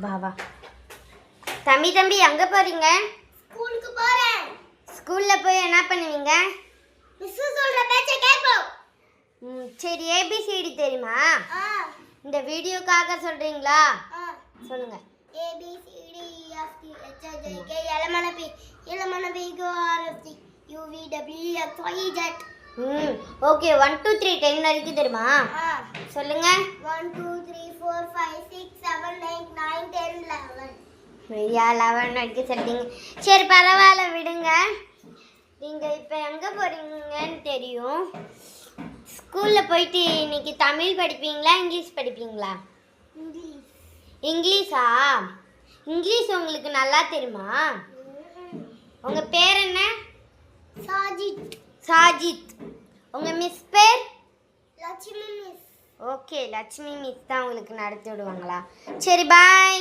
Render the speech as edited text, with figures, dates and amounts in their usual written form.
வா வா. தம்பி எங்க போறீங்க? ஸ்கூலுக்கு போறேன். ஸ்கூல்ல போய் என்ன பண்ணுவீங்க? மிஸ் சொல்ற பேச்ச கேட்போம். சரி, ஏபிசிடி தெரியுமா? இந்த வீடியோக்காக சொல்றீங்களா? சொல்லுங்க. ABCDEFGHIJK LMNOPQRSTUVWXYZ. ஓகே. 1 2 3 10 வரைக்கும் தெரியுமா? சொல்லுங்க. 1 2 3 4 5 6 7 8 9 10 11. 11 வரைக்கும் சொல்லிட்டீங்க. சரி, பரவாயில்ல, விடுங்க. நீங்கள் இப்போ எங்கே போகிறீங்கன்னு தெரியும். ஸ்கூலில் போயிட்டு இன்னைக்கு தமிழ் படிப்பீங்களா, இங்கிலீஷ் படிப்பீங்களா? இங்கிலீஷா? இங்கிலீஷ் உங்களுக்கு நல்லா தெரியுமா? உங்கள் பேர் என்ன? சாஜித். உங்கள் மிஸ் பேர்? Lakshmi miss. Okay, Lakshmi miss தான் உங்களுக்கு நடத்தி விடுவாங்களா? சரி, பாய்.